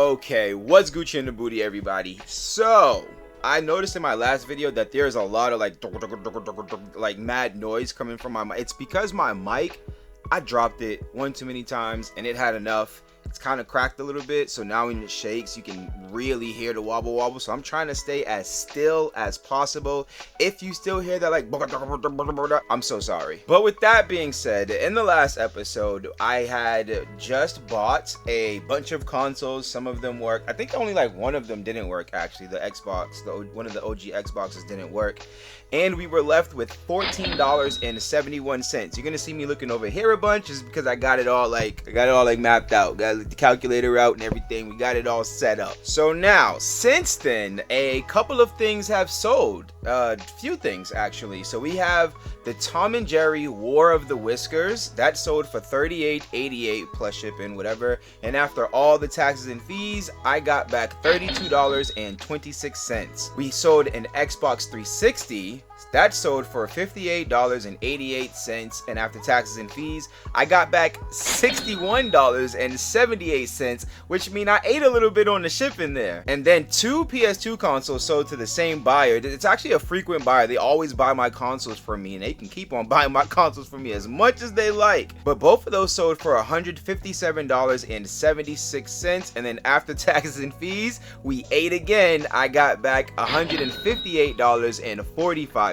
Okay, what's Gucci in the booty, everybody? So I noticed in my last video that there's a lot of like mad noise coming from my mic. It's because my mic, I dropped it one too many times and it had enough. It's kind of cracked a little bit, so now when it shakes you can really hear the wobble. So I'm trying to stay as still as possible. If you still hear that, like, I'm so sorry. But with that being said, in the last episode I had just bought a bunch of consoles. Some of them work. I think only like one of them didn't work, actually. The Xbox, one of the OG Xboxes didn't work, and we were left with $14.71. You're gonna see me looking over here a bunch just because I got it all like mapped out, got the calculator out and everything. We got it all set up. So now, since then, a couple of things have sold. A few things actually. So we have the Tom and Jerry War of the Whiskers that sold for $38.88 plus shipping, whatever. And after all the taxes and fees, I got back $32.26. We sold an Xbox 360. That sold for $58.88, and after taxes and fees, I got back $61.78, which means I ate a little bit on the shipping there. And then two PS2 consoles sold to the same buyer. It's actually a frequent buyer. They always buy my consoles for me, and they can keep on buying my consoles for me as much as they like. But both of those sold for $157.76, and then after taxes and fees, we ate again. I got back $158.45.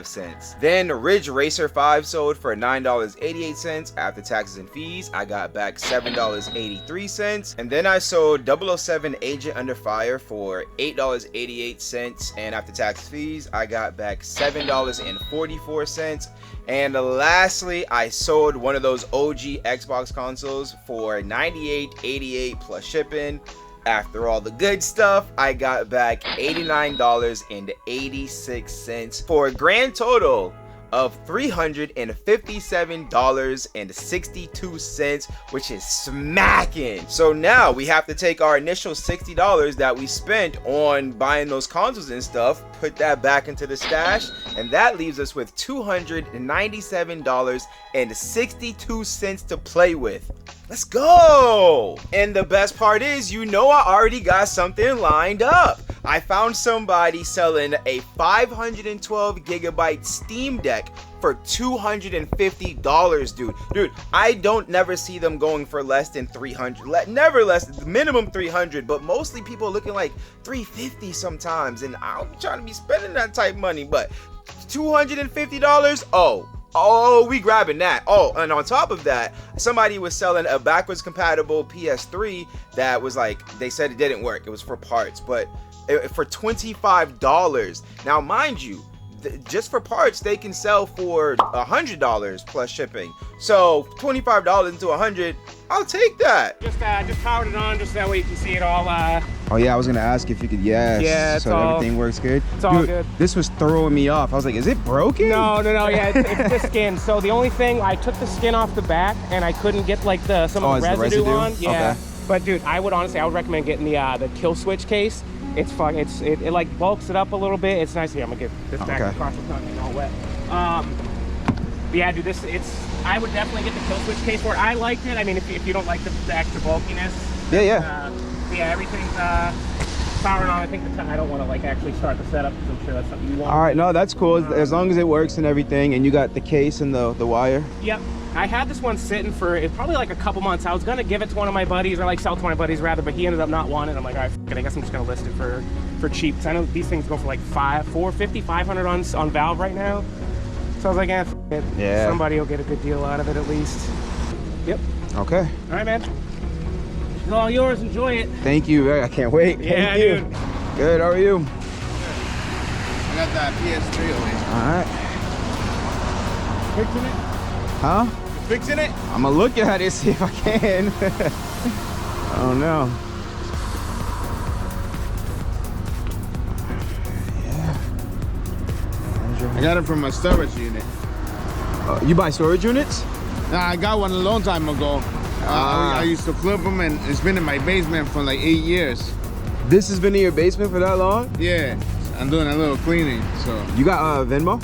Then Ridge Racer 5 sold for $9.88. After taxes and fees, I got back $7.83. And then I sold 007 Agent Under Fire for $8.88. And after tax fees, I got back $7.44. And lastly, I sold one of those OG Xbox consoles for $98.88 plus shipping. After all the good stuff, I got back $89.86 for a grand total of $357.62, which is smacking. So now we have to take our initial $60 that we spent on buying those consoles and stuff, put that back into the stash, and that leaves us with $297.62 to play with. Let's go! And the best part is, you know, I already got something lined up. I found somebody selling a 512 gigabyte Steam Deck for $250, dude. I don't never see them going for less than $300. Never less, minimum $300, but mostly people are looking like $350 sometimes, and I'm trying to be spending that type of money. But $250, oh, we grabbing that. Oh, and on top of that, somebody was selling a backwards compatible PS3 that was like, they said it didn't work. It was for parts, but for $25. Now, mind you, just for parts, they can sell for $100 plus shipping. So $25 into $100, I'll take that. Just powered it on, just that way you can see it all. Oh yeah, I was gonna ask if you could. Yeah, so everything works good. It's all good. This was throwing me off. I was like, is it broken? No. Yeah, it's the skin. So the only thing, I took the skin off the back, and I couldn't get like some of the residue on. Yeah. Okay. But dude, I would recommend getting the kill switch case. It's fun. It like bulks it up a little bit. It's nice. Here, I'm gonna get this back across the front and all wet. Yeah, dude, I would definitely get the kill switch case for it. I liked it. I mean, if you don't like the extra bulkiness. Yeah. Everything's powering on. I think I don't want to like actually start the setup because I'm sure that's something you want. All right, no, that's cool. As long as it works and everything, and you got the case and the wire. Yep. I had this one sitting for probably like a couple months. I was gonna give it to one of my buddies, or like sell to my buddies rather, but he ended up not wanting it. I'm like, all right, I guess I'm just gonna list it for cheap. Cause I know these things go for like $450, $500 on Valve right now. So I was like, it. Yeah. Somebody will get a good deal out of it at least. Yep. Okay. All right, man. It's all yours. Enjoy it. Thank you. I can't wait. Yeah, dude. Good. How are you? I got that PS3 over here. All right. Fixing it? Huh? You fixing it? I'm gonna look at it, see if I can. I don't know. I got it from my storage unit. You buy storage units? Nah, I got one a long time ago. I used to flip them, and it's been in my basement for like 8 years. This has been in your basement for that long? Yeah, I'm doing a little cleaning, so. You got Venmo?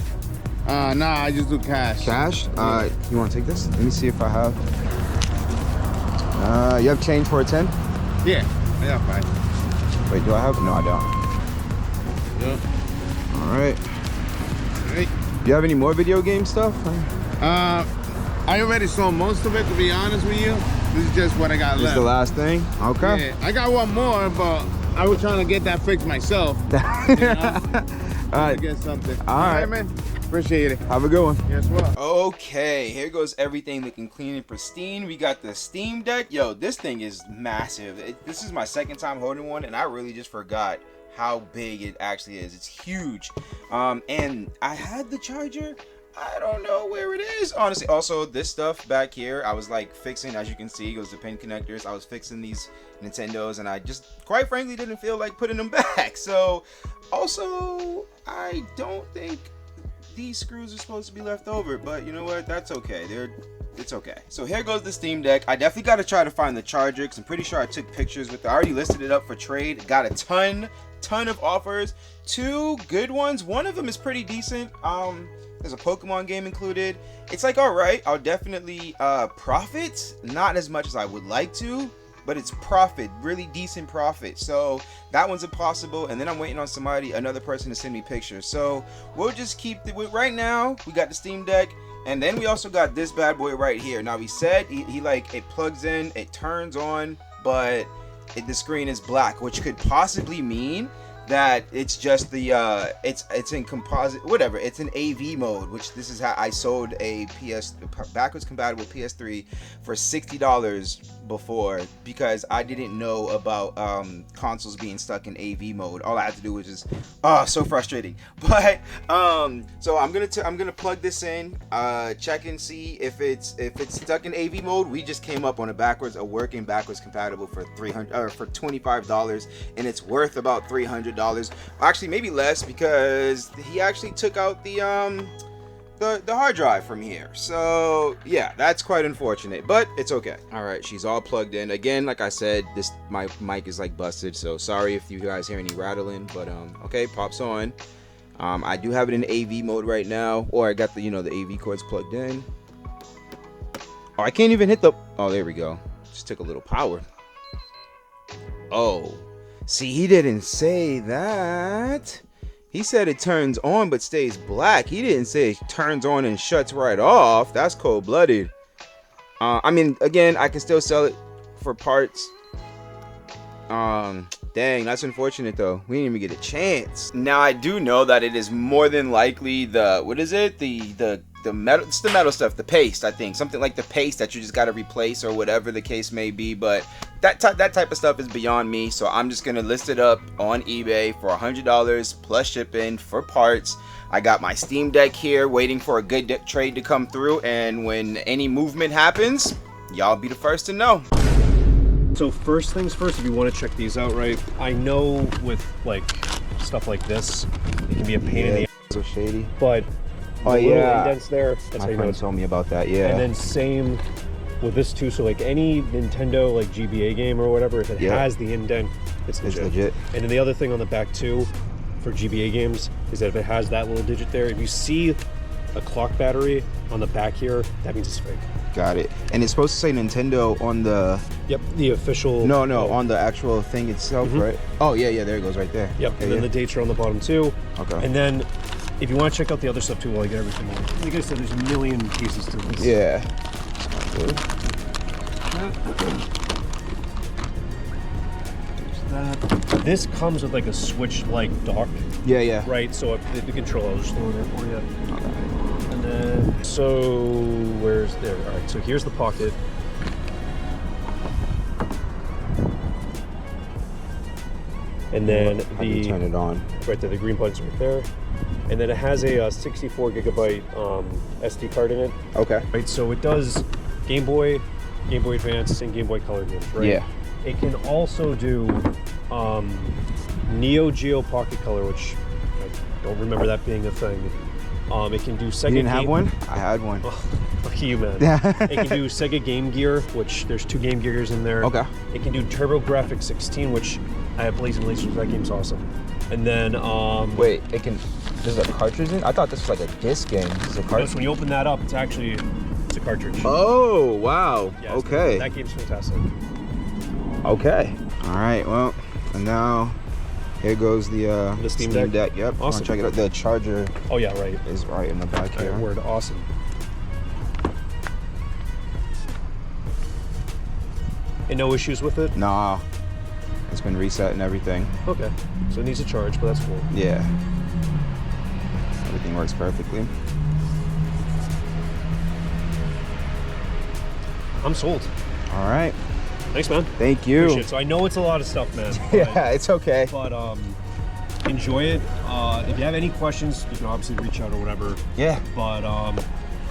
Nah, I just do cash. Cash? Yeah. You want to take this? Let me see if I have. You have change for a 10? Yeah, I got 5. Wait, do I have? No, I don't. Yeah. All right. Right. Do you have any more video game stuff? I already sold most of it, to be honest with you. This is just what I got This left. is the last thing? Okay. Yeah, I got one more, but I was trying to get that fixed myself. You know? All right. Get something. All right, man. Appreciate it. Have a good one. Yes, well. Okay, here goes everything looking clean and pristine. We got the Steam Deck. Yo, this thing is massive. This is my second time holding one, and I really just forgot how big it actually is. It's huge. And I had the charger. I don't know where it is, honestly. Also, this stuff back here, I was like fixing, as you can see, goes the pin connectors. I was fixing these Nintendos, and I just, quite frankly, didn't feel like putting them back. So, also, I don't think these screws are supposed to be left over, but you know what? That's okay. It's okay. So here goes the Steam Deck. I definitely got to try to find the charger because I'm pretty sure I took pictures with it. I already listed it up for trade. Got a ton of offers. 2 good ones. One of them is pretty decent. There's a Pokemon game included. It's like, all right, I'll definitely profit. Not as much as I would like to, but it's profit, really decent profit. So that one's impossible. And then I'm waiting on another person to send me pictures. So we'll just keep right now. We got the Steam Deck, and then we also got this bad boy right here. Now he said he like it plugs in, it turns on, but the screen is black, which could possibly mean that it's just the it's in composite, whatever, it's in AV mode, which this is how I sold a backwards compatible PS3 for $60 before, because I didn't know about consoles being stuck in AV mode. All I had to do was just so frustrating. But so I'm gonna plug this in, check and see if it's stuck in AV mode. We just came up on a working backwards compatible for $25, and it's worth about $300. Actually, maybe less, because he actually took out the hard drive from here. So yeah, that's quite unfortunate, but it's okay. All right, she's all plugged in. Again, like I said, my mic is like busted, so sorry if you guys hear any rattling, but okay, pops on. I do have it in AV mode right now, or I got the AV cords plugged in. Oh, I can't even hit the, oh, there we go. Just took a little power. Oh, see, he didn't say that. He said it turns on but stays black. He didn't say it turns on and shuts right off. That's cold-blooded. I mean, again, I can still sell it for parts. Dang, that's unfortunate though. We didn't even get a chance. Now I do know that it is more than likely the, what is it? The metal, it's the metal stuff, the paste, I think. Something like the paste that you just got to replace or whatever the case may be. But that type of stuff is beyond me. So I'm just going to list it up on eBay for $100 plus shipping for parts. I got my Steam Deck here waiting for a good trade to come through. And when any movement happens, y'all be the first to know. So first things first, if you want to check these out, right? I know with like stuff like this, it can be a pain in the ass. So shady. But oh little yeah, indents there. That's my how you friend know. told me about that. Yeah. And then same with this too. So like any Nintendo like GBA game or whatever, if it has the indent, it's legit. And then the other thing on the back too, for GBA games, is that if it has that little digit there, if you see a clock battery on the back here, that means it's fake. Got it. And it's supposed to say Nintendo on the... Yep, the official... No, on the actual thing itself, right? Oh, yeah, there it goes right there. Yep, Okay, and then the dates are on the bottom too. Okay. And then, if you want to check out the other stuff too while I get everything on. Like I said, there's a million pieces to this. Yeah. This comes with like a switch-like dock. Yeah. Right, so if the control, I'll just throw it there for you. Okay. And then, so where's there? All right, so here's the pocket. And then turn it on. Right there, the green button's right there. And then it has a 64 gigabyte SD card in it. Okay. Right, so it does Game Boy Advance, and Game Boy Color games, right? Yeah. It can also do Neo Geo Pocket Color, which I don't remember that being a thing. It can do Sega. You didn't have one? I had one. Oh, look at you, man. It can do Sega Game Gear, which there's 2 Game Gears in there. Okay. It can do TurboGrafx 16, which I have Blazing Lasers. That game's awesome. And then wait, it can. There's a cartridge in? I thought this was like a disc game. It's a cartridge. So when you open that up, it's actually a cartridge. Oh wow. Yeah, okay. That game's fantastic. Okay. All right. Well, and now Here goes the Steam Deck. Yep. Awesome. Check it out. The charger. Oh yeah, right. Is right in the back here. Word. Awesome. And no issues with it? Nah. It's been reset and everything. Okay. So it needs a charge, but that's cool. Yeah. Everything works perfectly. I'm sold. All right. Thanks, man. Thank you. Appreciate it. So I know it's a lot of stuff, man. Yeah, it's okay. But enjoy it. If you have any questions, you can obviously reach out or whatever. Yeah. But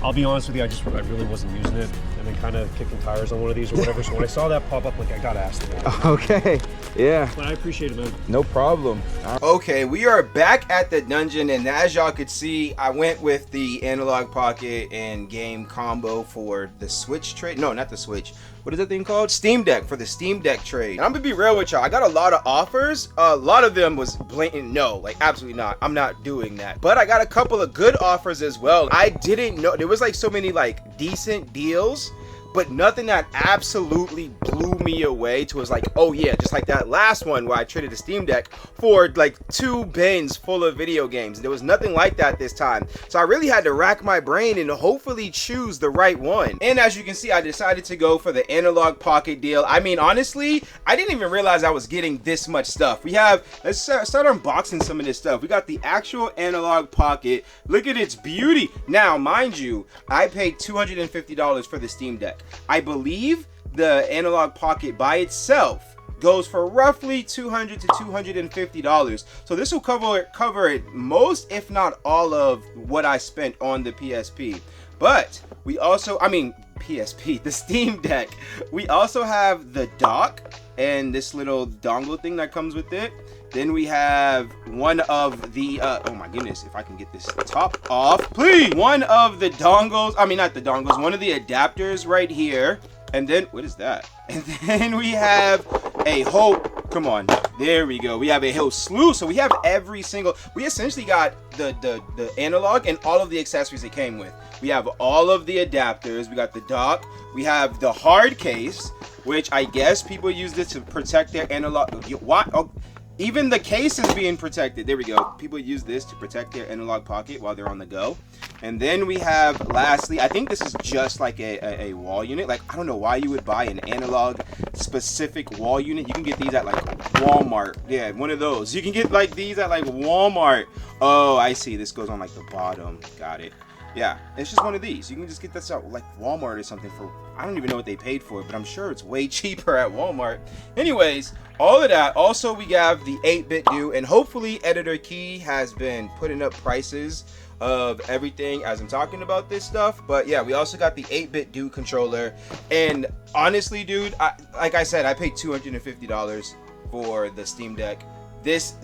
I'll be honest with you, I really wasn't using it. I've been kind of kicking tires on one of these or whatever. So when I saw that pop up, like, I gotta ask them. Okay. Yeah. But I appreciate it, man. No problem. Okay, we are back at the dungeon, and as y'all could see, I went with the analog pocket and game combo for the Switch trade. No, not the Switch. What is that thing called? Steam Deck, for the Steam Deck trade. And I'm gonna be real with y'all. I got a lot of offers. A lot of them was blatant no, like absolutely not. I'm not doing that. But I got a couple of good offers as well. I didn't know there was like so many like decent deals, but nothing that absolutely blew me away to was like, oh yeah, just like that last one where I traded the Steam Deck for like 2 bins full of video games. There was nothing like that this time. So I really had to rack my brain and hopefully choose the right one. And as you can see, I decided to go for the analog pocket deal. I mean, honestly, I didn't even realize I was getting this much stuff. We have, let's start unboxing some of this stuff. We got the actual analog pocket. Look at its beauty. Now, mind you, I paid $250 for the Steam Deck. I believe the analog pocket by itself goes for roughly $200 to $250. So this will cover it most, if not all, of what I spent on the PSP. But we also, the Steam Deck. We also have the dock and this little dongle thing that comes with it. Then we have one of the, oh my goodness, if I can get this top off, please. One of the dongles, not the dongles, one of the adapters right here. And then, what is that? And then we have a whole, come on, there we go. We have a whole slew. So we have every single, we essentially got the analog and all of the accessories it came with. We have all of the adapters. We got the dock. We have the hard case, which I guess people use this to protect their analog. What? Oh, even the case is being protected. There we go. People use this to protect their analog pocket while they're on the go. And then we have, lastly, I think this is just like a wall unit. Like, I don't know why you would buy an analog specific wall unit. You can get these at like Walmart. Yeah, one of those. You can get like these at like Walmart. Oh, I see. This goes on like the bottom. Got it. Yeah, it's just one of these. You can just get this out like Walmart or something for, I don't even know what they paid for it, but I'm sure it's way cheaper at Walmart. Anyways, all of that. Also, we have the 8-bit due, and hopefully Editor Key has been putting up prices of everything as I'm talking about this stuff. But yeah, we also got the 8-bit due controller. And honestly, dude, like I said, I paid $250 for the Steam Deck. This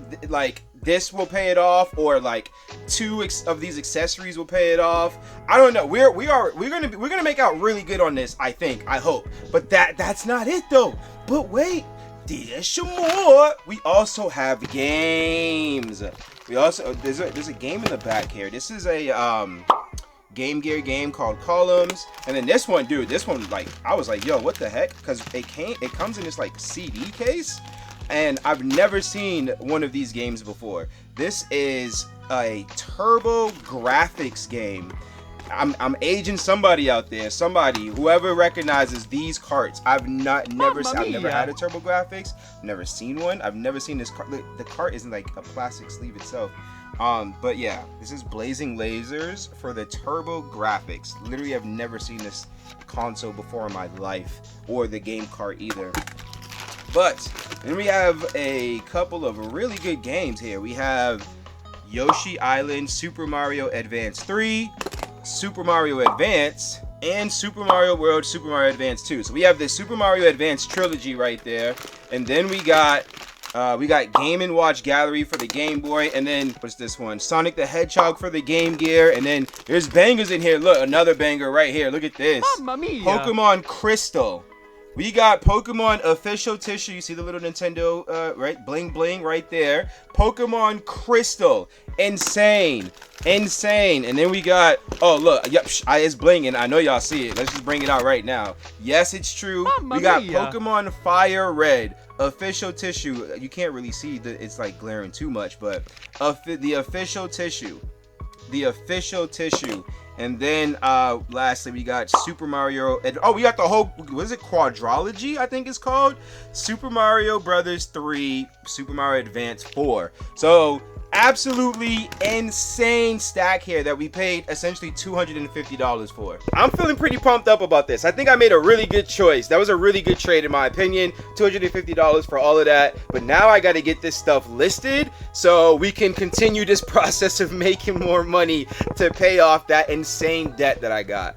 will pay it off, or like 2 of these accessories will pay it off. I don't know. We're gonna make out really good on this. I think. I hope. But that's not it though. But wait, there's some more. We also have games. We also there's a game in the back here. This is a Game Gear game called Columns. And then this one, dude. This one, like, I was like, yo, what the heck? Because it comes in this like CD case. And I've never seen one of these games before. This is a Turbo Graphics game. I'm aging somebody out there. Somebody, whoever recognizes these carts. I've never had a Turbo Graphics. Never seen one. I've never seen this cart. The cart isn't like a plastic sleeve itself. But yeah, this is Blazing Lasers for the Turbo Graphics. Literally, I've never seen this console before in my life, or the game cart either. But then we have a couple of really good games here. We have Yoshi Island, Super Mario Advance 3, Super Mario Advance, and Super Mario World, Super Mario Advance 2. So we have the Super Mario Advance trilogy right there. And then we got Game & Watch Gallery for the Game Boy. And then, what's this one? Sonic the Hedgehog for the Game Gear. And then there's bangers in here. Look, another banger right here. Look at this. Mamma mia. Pokemon Crystal. We got Pokemon Official Tissue. You see the little Nintendo, right? Bling bling right there. Pokemon Crystal. Insane. Insane. And then we got, oh, look. Yep, it's blinging. I know y'all see it. Let's just bring it out right now. Yes, it's true. Mamma we got mia. Pokemon Fire Red. official tissue. You can't really see that it's like glaring too much, but the official tissue. And then lastly, we got Super Mario. And we got the whole, what is it, quadrology, I think it's called? Super Mario Brothers 3, Super Mario Advance 4. So absolutely insane stack here that we paid essentially $250 for. I'm feeling pretty pumped up about this. I think I made a really good choice. That was a really good trade in my opinion. $250 for all of that. But now I got to get this stuff listed so we can continue this process of making more money to pay off that insane debt that I got.